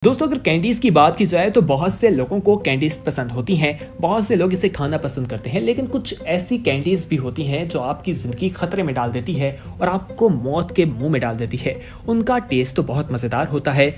दोस्तों अगर कैंडीज की बात की जाए तो बहुत से लोगों को कैंडीज पसंद होती हैं, बहुत से लोग इसे खाना पसंद करते हैं, लेकिन कुछ ऐसी कैंडीज भी होती हैं जो आपकी जिंदगी खतरे में डाल देती है और आपको मौत के मुंह में डाल देती है। उनका टेस्ट तो बहुत मजेदार होता है,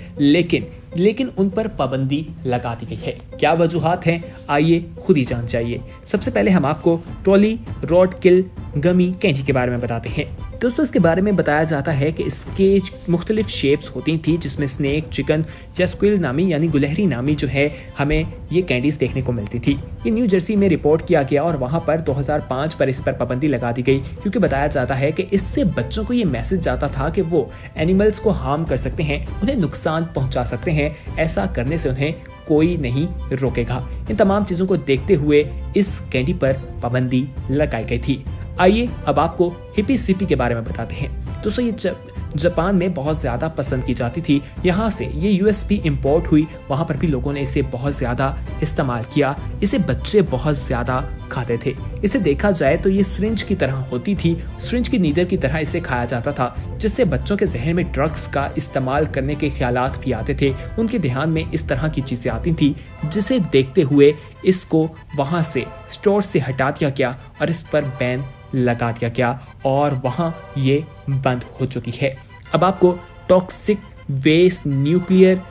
लेकिन उन पर पाबंदी लगा दी गई है। क्या वजूहात हैं, आइए खुद ही जान जाइए। सबसे पहले हम आपको ट्रॉली रॉड किल गमी कैंडी के बारे में बताते हैं। दोस्तों इसके बारे में बताया जाता है कि इसके मुख्तलिफ शेप्स होती थी, जिसमें स्नेक, चिकन या स्क्विल नामी यानी गुलहरी नामी जो है हमें ये कैंडीज देखने को मिलती थी। ये न्यू जर्सी में रिपोर्ट किया गया और वहां पर 2005 पर इस पर पाबंदी लगा दी गई, क्योंकि बताया जाता है कि इससे बच्चों को ये मैसेज जाता था कि वो एनिमल्स को हार्म कर सकते हैं, उन्हें नुकसान पहुंचा सकते हैं। ऐसा करने से उन्हें कोई नहीं रोकेगा। इन तमाम चीजों को देखते हुए इस कैंडी पर पाबंदी लगाई गई थी। आइए अब आपको हिप्पी सिप्पी के बारे में बताते हैं। दोस्तों ये जापान में बहुत ज्यादा पसंद की जाती थी। यहाँ से ये यूएस भी इंपोर्ट हुई, वहां पर भी लोगों ने इसे बहुत ज्यादा इस्तेमाल किया। इसे बच्चे बहुत ज्यादा खाते थे। इसे देखा जाए तो ये सिरिंज की तरह होती थी, सिरिंज की नीडल की तरह इसे खाया जाता था, जिससे बच्चों के जहन में ड्रग्स का इस्तेमाल करने के ख्यालात भी आते थे। उनके ध्यान में इस तरह की चीजें आती थी, जिसे देखते हुए इसको वहां से स्टोर से हटा दिया गया और इस पर बैन लगा दिया गया और वहां ये बंद हो चुकी है। अब आपको टॉक्सिक वेस्ट न्यूक्लियर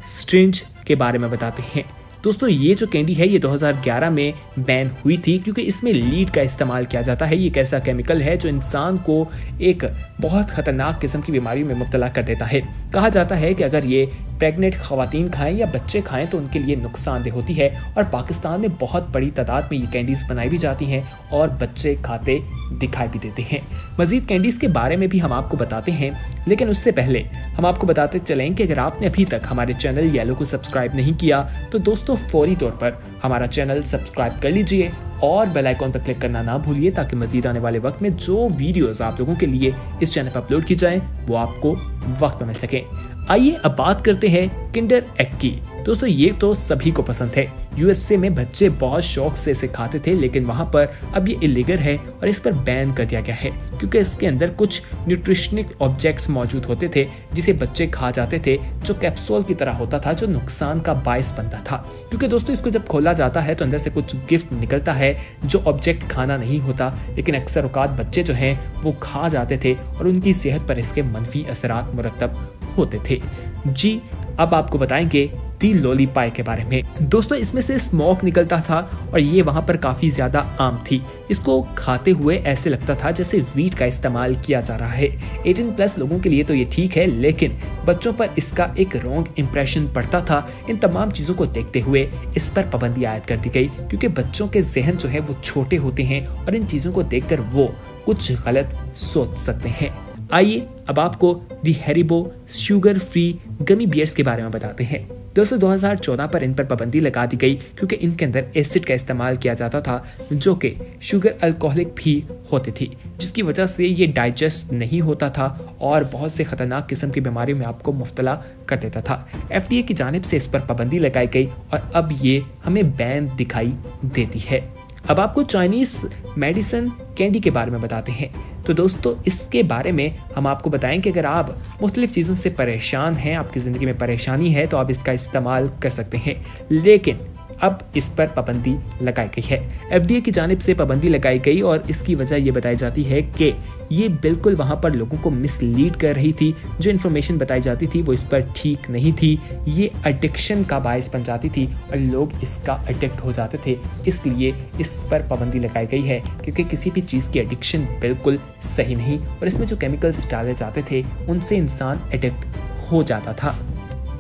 सिरिंज के बारे में बताते हैं। दोस्तों ये जो कैंडी है ये 2011 में बैन हुई थी, क्योंकि इसमें लीड का इस्तेमाल किया जाता है। ये एक ऐसा केमिकल है जो इंसान को एक बहुत खतरनाक किस्म की बीमारी में मुब्तला कर देता है। कहा जाता है कि अगर ये प्रेग्नेंट खवातीन खाएं या बच्चे खाएं तो उनके लिए नुकसानदेह होती है, और पाकिस्तान में बहुत बड़ी तादाद में ये कैंडीज बनाई भी जाती हैं और बच्चे खाते दिखाई भी देते हैं। मजीद कैंडीज के बारे में भी हम आपको बताते हैं, लेकिन उससे पहले हम आपको बताते चलें कि अगर आपने अभी तक हमारे चैनल येलो को सब्सक्राइब नहीं किया तो दोस्तों फौरी तौर पर हमारा चैनल सब्सक्राइब कर लीजिए और बेल आइकॉन पर क्लिक करना ना भूलिए, ताकि मजीद आने वाले वक्त में जो वीडियोस आप लोगों के लिए इस चैनल पर अपलोड की जाएं वो आपको वक्त पर मिल सके। आइए अब बात करते हैं किंडर एग की। दोस्तों ये तो सभी को पसंद है। यूएसए में बच्चे बहुत शौक से इसे खाते थे, लेकिन वहां पर अब ये इलीगल है और इस पर बैन कर दिया गया है, क्योंकि इसके अंदर कुछ न्यूट्रिशनिक ऑब्जेक्ट्स मौजूद होते थे जिसे बच्चे खा जाते थे, जो कैप्सूल की तरह होता था, जो नुकसान का बायस बनता था। क्योंकि दोस्तों इसको जब खोला जाता है तो अंदर से कुछ गिफ्ट निकलता है जो ऑब्जेक्ट खाना नहीं होता, लेकिन अक्सर औकात बच्चे जो हैं वो खा जाते थे और उनकी सेहत पर इसके मनफी असरात मुरतब होते थे। जी अब आपको बताएंगे दी लोली पाई के बारे में। दोस्तों इसमें से स्मोक निकलता था और ये वहां पर काफी ज्यादा आम थी। इसको खाते हुए ऐसे लगता था जैसे वीट का इस्तेमाल किया जा रहा है। 18+ लोगों के लिए तो ये ठीक है, लेकिन बच्चों पर इसका एक रॉन्ग इंप्रेशन पड़ता था। इन तमाम चीजों को देखते हुए इस पर पाबंदी आयद कर दी गई, क्योंकि बच्चों के जहन जो है वो छोटे होते हैं और इन चीजों को देखकर वो कुछ गलत सोच सकते हैं। आइए अब आपको दी हैरिबो शुगर फ्री गमी बियर्स के बारे में बताते हैं। दोस्तों 2014 पर इन पर पाबंदी लगा दी गई, क्योंकि इनके अंदर एसिड का इस्तेमाल किया जाता था, जो कि शुगर अल्कोहलिक भी होती थी, जिसकी वजह से ये डाइजेस्ट नहीं होता था और बहुत से खतरनाक किस्म की बीमारियों में आपको मुब्तला कर देता था। FDA की जानिब से इस पर पाबंदी लगाई गई और अब ये हमें बैन दिखाई देती है। अब आपको चाइनीज मेडिसिन कैंडी के बारे में बताते हैं। तो दोस्तों इसके बारे में हम आपको बताएं कि अगर आप मुख्तलिफ चीज़ों से परेशान हैं, आपकी ज़िंदगी में परेशानी है, तो आप इसका इस्तेमाल कर सकते हैं, लेकिन अब इस पर पाबंदी लगाई गई है। FDA की जानिब से पाबंदी लगाई गई और इसकी वजह ये बताई जाती है कि ये बिल्कुल वहाँ पर लोगों को मिसलीड कर रही थी। जो इन्फॉर्मेशन बताई जाती थी वो इस पर ठीक नहीं थी। ये एडिक्शन का बायस बन जाती थी और लोग इसका एडिक्ट हो जाते थे। इसलिए इस पर पाबंदी लगाई गई है, क्योंकि किसी भी चीज़ की एडिक्शन बिल्कुल सही नहीं, और इसमें जो केमिकल्स डाले जाते थे उनसे इंसान एडिक्ट हो जाता था।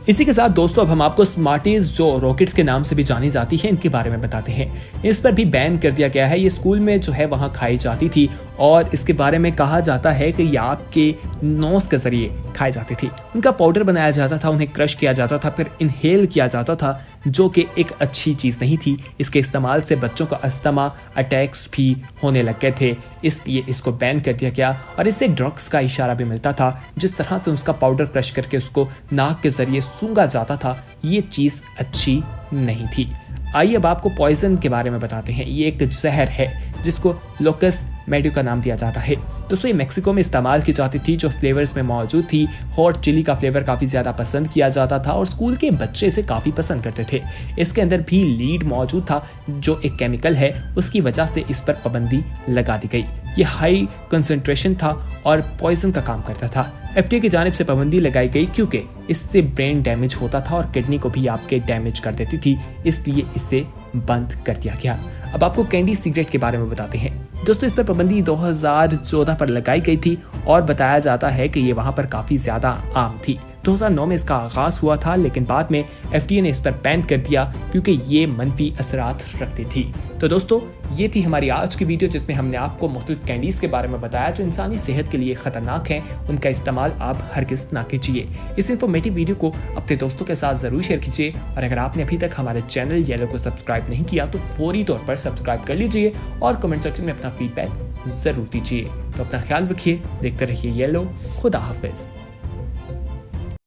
इसी के साथ दोस्तों अब हम आपको स्मार्टीज, जो रॉकेट्स के नाम से भी जानी जाती है, इनके बारे में बताते हैं। इस पर भी बैन कर दिया गया है। ये स्कूल में जो है वहाँ खाई जाती थी और इसके बारे में कहा जाता है कि ये आपके नोज के जरिए खाई जाती थी। उनका पाउडर बनाया जाता था, उन्हें क्रश किया जाता था, फिर इनहेल किया जाता था, जो कि एक अच्छी चीज़ नहीं थी। इसके इस्तेमाल से बच्चों का अस्थमा अटैक्स भी होने लग गए थे, इसलिए इसको बैन कर दिया गया। और इससे ड्रग्स का इशारा भी मिलता था, जिस तरह से उसका पाउडर क्रश करके उसको नाक के जरिए सूंघा जाता था, ये चीज़ अच्छी नहीं थी। आइए अब आपको पॉइजन के बारे में बताते हैं। ये एक जहर है जिसको लोकस मेडियो का नाम दिया जाता है। दोस्तों ये मेक्सिको में इस्तेमाल की जाती थी, जो फ्लेवर्स में मौजूद थी। हॉट चिली का फ्लेवर काफ़ी ज़्यादा पसंद किया जाता था और स्कूल के बच्चे इसे काफ़ी पसंद करते थे। इसके अंदर भी लीड मौजूद था, जो एक केमिकल है, उसकी वजह से इस पर पाबंदी लगा दी गई। ये हाई कंसंट्रेशन था और पॉइजन का काम करता था। FDA की जानिब से पाबंदी लगाई गई क्योंकि इससे ब्रेन डैमेज होता था और किडनी को भी आपके डैमेज कर देती थी, इसलिए इसे बंद कर दिया गया। अब आपको कैंडी सिगरेट के बारे में बताते हैं। दोस्तों इस पर पाबंदी 2014 पर लगाई गई थी और बताया जाता है कि ये वहां पर काफ़ी ज़्यादा आम थी। 2009 में इसका आगाज़ हुआ था, लेकिन बाद में FDA ने इस पर बैन कर दिया क्योंकि ये मनफी असरात रखती थी। तो दोस्तों ये थी हमारी आज की वीडियो, जिसमें हमने आपको मुख्तलिफ कैंडीज़ के बारे में बताया जो इंसानी सेहत के लिए ख़तरनाक हैं। उनका इस्तेमाल आप हरगिज़ ना कीजिए। इस इन्फॉर्मेटिव वीडियो को अपने दोस्तों के साथ ज़रूर शेयर कीजिए और अगर आपने अभी तक हमारे चैनल येलो को सब्सक्राइब नहीं किया तो फौरी तौर पर सब्सक्राइब कर लीजिए और कमेंट सेक्शन में अपना फीडबैक ज़रूर दीजिए। तो अपना ख्याल रखिए, देखते रहिए येलो। खुदा हाफिज़।